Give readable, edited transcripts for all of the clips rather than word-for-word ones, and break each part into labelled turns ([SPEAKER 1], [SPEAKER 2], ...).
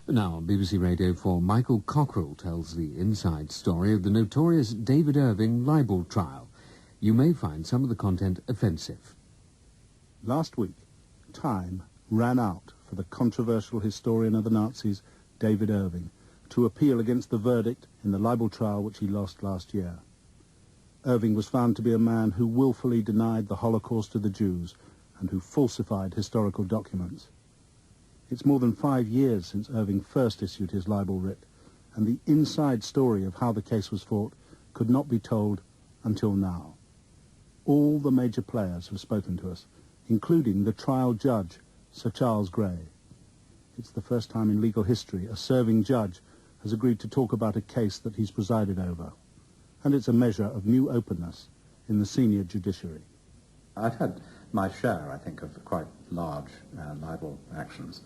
[SPEAKER 1] Now on BBC Radio 4, Michael Cockrell tells the inside story of the notorious David Irving libel trial. You may find some of the content offensive.
[SPEAKER 2] Last week, time ran out for the controversial historian of the Nazis, David Irving, to appeal against the verdict in the libel trial which he lost last year. Irving was found to be a man who willfully denied the Holocaust to the Jews and who falsified historical documents. It's more than 5 years since Irving first issued his libel writ, and the inside story of how the case was fought could not be told until now. All the major players have spoken to us, including the trial judge, Sir Charles Grey. It's the first time in legal history a serving judge has agreed to talk about a case that he's presided over, and it's a measure of new openness in the senior judiciary.
[SPEAKER 3] I've had my share, I think, of quite large libel actions.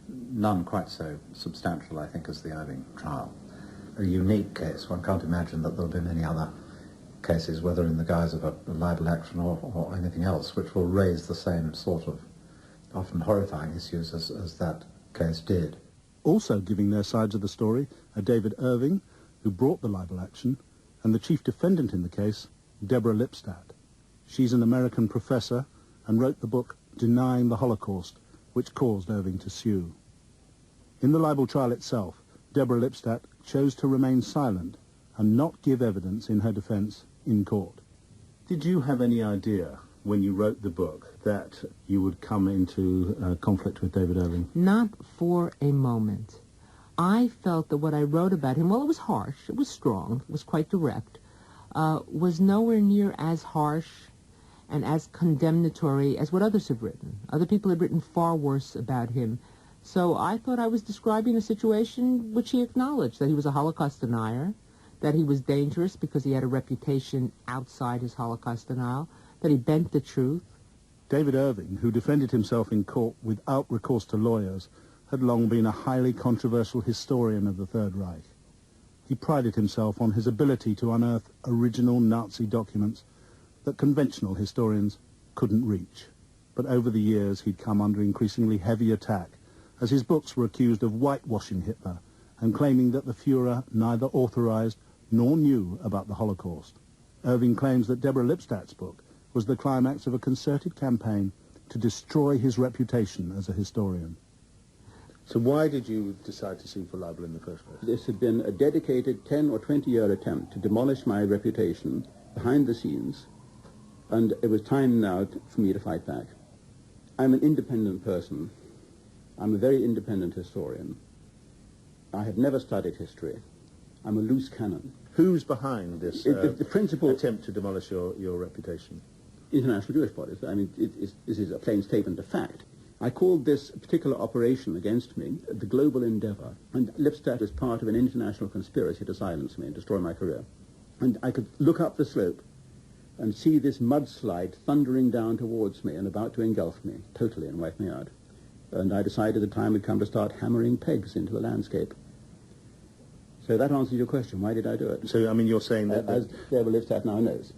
[SPEAKER 3] None quite so substantial, I think, as the Irving trial. A unique case. One can't imagine that there'll be many other cases, whether in the guise of a libel action or anything else, which will raise the same sort of often horrifying issues as that case did.
[SPEAKER 2] Also giving their sides of the story are David Irving, who brought the libel action, and the chief defendant in the case, Deborah Lipstadt. She's an American professor and wrote the book Denying the Holocaust, which caused Irving to sue. In the libel trial itself, Deborah Lipstadt chose to remain silent and not give evidence in her defense in court. Did you have any idea when you wrote the book that you would come into conflict with David Irving?
[SPEAKER 4] Not for a moment. I felt that what I wrote about him, well, it was harsh, it was strong, it was quite direct, was nowhere near as harsh and as condemnatory as what others have written. Other people have written far worse about him. So I thought I was describing a situation which he acknowledged, that he was a Holocaust denier, that he was dangerous because he had a reputation outside his Holocaust denial, that he bent the truth.
[SPEAKER 2] David Irving, who defended himself in court without recourse to lawyers, had long been a highly controversial historian of the Third Reich. He prided himself on his ability to unearth original Nazi documents that conventional historians couldn't reach. But over the years he'd come under increasingly heavy attack as his books were accused of whitewashing Hitler and claiming that the Führer neither authorized nor knew about the Holocaust. Irving claims that Deborah Lipstadt's book was the climax of a concerted campaign to destroy his reputation as a historian. So why did you decide to sue for libel in the first place?
[SPEAKER 5] This had been a dedicated 10 or 20-year attempt to demolish my reputation behind the scenes, and it was time now for me to fight back. I'm an independent person. I'm a very independent historian. I have never studied history. I'm a loose cannon.
[SPEAKER 2] Who's behind this
[SPEAKER 5] the principal
[SPEAKER 2] attempt to demolish your reputation?
[SPEAKER 5] International Jewish bodies. I mean, this is a plain statement of fact. I called this particular operation against me the Global Endeavor, and Lipstadt is part of an international conspiracy to silence me and destroy my career. And I could look up the slope and see this mudslide thundering down towards me and about to engulf me totally and wipe me out. And I decided the time had come to start hammering pegs into the landscape. So that answers your question. Why did I do it?
[SPEAKER 2] So, I mean, you're saying that...
[SPEAKER 5] As Deborah Lipstadt now knows.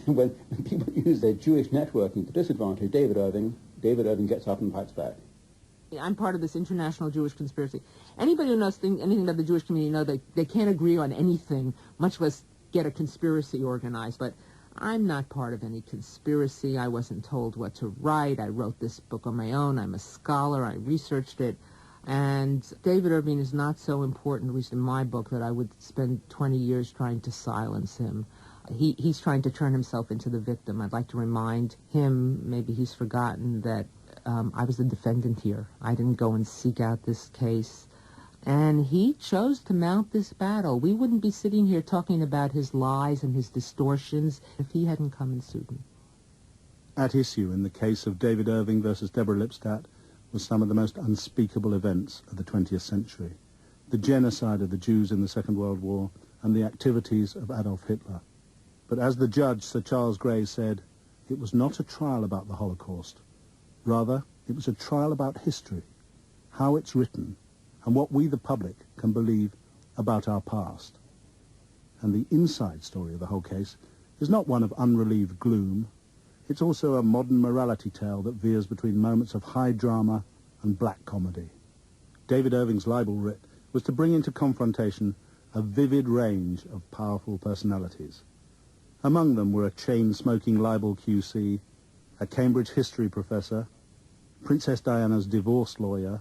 [SPEAKER 5] When people use their Jewish networking to disadvantage David Irving gets up and fights back.
[SPEAKER 4] I'm part of this international Jewish conspiracy. Anybody who knows anything about the Jewish community knows they can't agree on anything, much less get a conspiracy organized. But I'm not part of any conspiracy. I wasn't told what to write. I wrote this book on my own. I'm a scholar. I researched it. And David Irving is not so important, at least in my book, that I would spend 20 years trying to silence him. He's trying to turn himself into the victim. I'd like to remind him, maybe he's forgotten, that I was the defendant here. I didn't go and seek out this case. And he chose to mount this battle. We wouldn't be sitting here talking about his lies and his distortions if he hadn't come and sued me.
[SPEAKER 2] At issue in the case of David Irving versus Deborah Lipstadt was some of the most unspeakable events of the 20th century. The genocide of the Jews in the Second World War and the activities of Adolf Hitler. But as the judge, Sir Charles Grey, said, it was not a trial about the Holocaust. Rather, it was a trial about history, how it's written, and what we, the public, can believe about our past. And the inside story of the whole case is not one of unrelieved gloom. It's also a modern morality tale that veers between moments of high drama and black comedy. David Irving's libel writ was to bring into confrontation a vivid range of powerful personalities. Among them were a chain-smoking libel QC, a Cambridge history professor, Princess Diana's divorce lawyer,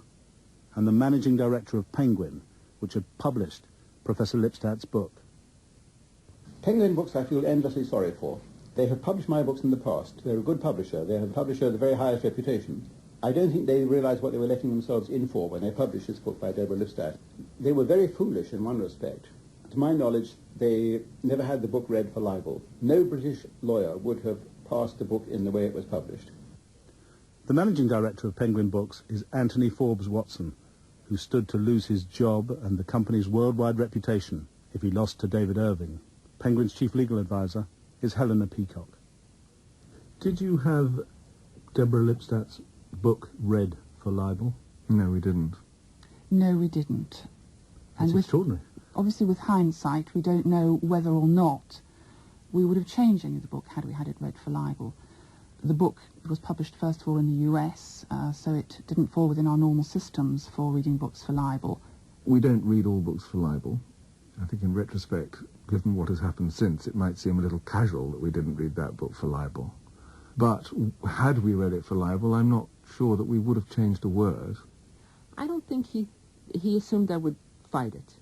[SPEAKER 2] and the managing director of Penguin, which had published Professor Lipstadt's book.
[SPEAKER 5] Penguin Books I feel endlessly sorry for. They have published my books in the past. They're a good publisher. They're a publisher of the very highest reputation. I don't think they realised what they were letting themselves in for when they published this book by Deborah Lipstadt. They were very foolish in one respect. To my knowledge, they never had the book read for libel. No British lawyer would have passed the book in the way it was published.
[SPEAKER 2] The managing director of Penguin Books is Anthony Forbes Watson, who stood to lose his job and the company's worldwide reputation if he lost to David Irving. Penguin's chief legal advisor is Helena Peacock. Did you have Deborah Lipstadt's book read for libel?
[SPEAKER 6] No, we didn't.
[SPEAKER 7] No, we didn't.
[SPEAKER 2] That's extraordinary.
[SPEAKER 7] Obviously, with hindsight, we don't know whether or not we would have changed any of the book had we had it read for libel. The book was published first of all in the US, so it didn't fall within our normal systems for reading books for libel.
[SPEAKER 6] We don't read all books for libel. I think in retrospect, given what has happened since, it might seem a little casual that we didn't read that book for libel. But had we read it for libel, I'm not sure that we would have changed a word.
[SPEAKER 4] I don't think he assumed I would fight it.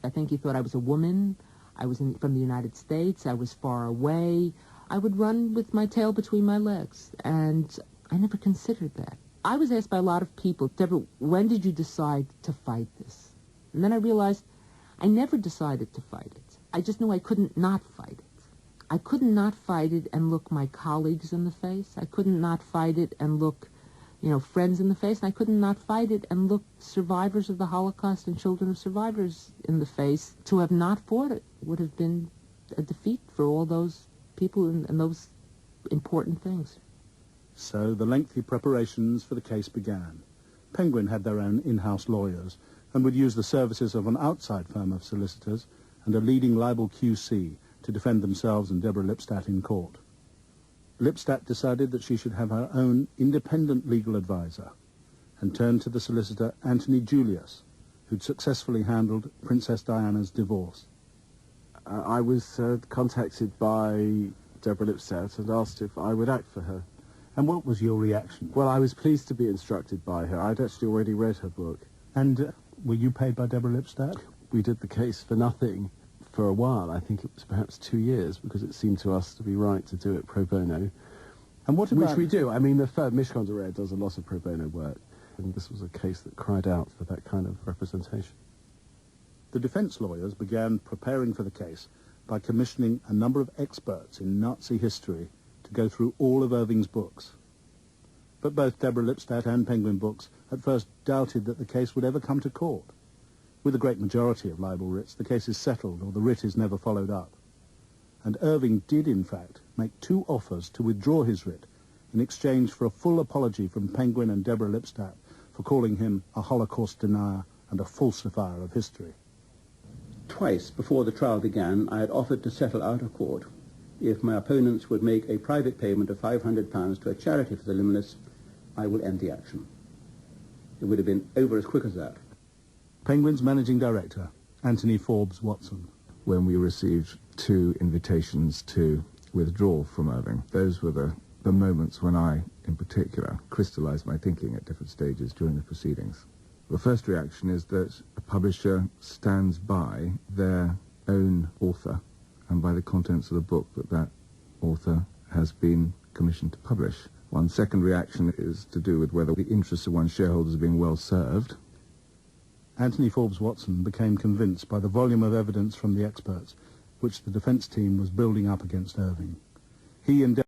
[SPEAKER 4] I think he thought I was a woman, I was from the United States, I was far away, I would run with my tail between my legs, and I never considered that. I was asked by a lot of people, Deborah, when did you decide to fight this? And then I realized I never decided to fight it. I just knew I couldn't not fight it. I couldn't not fight it and look my colleagues in the face. I couldn't not fight it and look, friends in the face. And I couldn't not fight it and look survivors of the Holocaust and children of survivors in the face. To have not fought it would have been a defeat for all those people and those important things.
[SPEAKER 2] So the lengthy preparations for the case began. Penguin had their own in-house lawyers and would use the services of an outside firm of solicitors and a leading libel QC to defend themselves and Deborah Lipstadt in court. Lipstadt decided that she should have her own independent legal advisor and turned to the solicitor Anthony Julius, who'd successfully handled Princess Diana's divorce.
[SPEAKER 6] I was contacted by Deborah Lipstadt and asked if I would act for her.
[SPEAKER 2] And what was your reaction?
[SPEAKER 6] Well, I was pleased to be instructed by her. I'd actually already read her book.
[SPEAKER 2] And were you paid by Deborah Lipstadt?
[SPEAKER 6] We did the case for nothing for a while. I think it was perhaps 2 years, because it seemed to us to be right to do it pro bono.
[SPEAKER 2] And what about...
[SPEAKER 6] Which we do. I mean, the firm Mishcon de Red does a lot of pro bono work, and this was a case that cried out for that kind of representation.
[SPEAKER 2] The defense lawyers began preparing for the case by commissioning a number of experts in Nazi history to go through all of Irving's books. But both Deborah Lipstadt and Penguin Books at first doubted that the case would ever come to court. With the great majority of libel writs, the case is settled or the writ is never followed up. And Irving did, in fact, make 2 offers to withdraw his writ in exchange for a full apology from Penguin and Deborah Lipstadt for calling him a Holocaust denier and a falsifier of history.
[SPEAKER 5] Twice before the trial began, I had offered to settle out of court if my opponents would make a private payment of £500 to a charity for the limbless. I will end the action. It would have been over as quick as that.
[SPEAKER 2] Penguin's managing director, Anthony Forbes Watson.
[SPEAKER 6] When we received 2 invitations to withdraw from Irving, those were the moments when I, in particular, crystallized my thinking at different stages during the proceedings. The first reaction is that a publisher stands by their own author and by the contents of the book that author has been commissioned to publish. One second reaction is to do with whether the interests of one's shareholders are being well served.
[SPEAKER 2] Anthony Forbes Watson became convinced by the volume of evidence from the experts which the defence team was building up against Irving. He and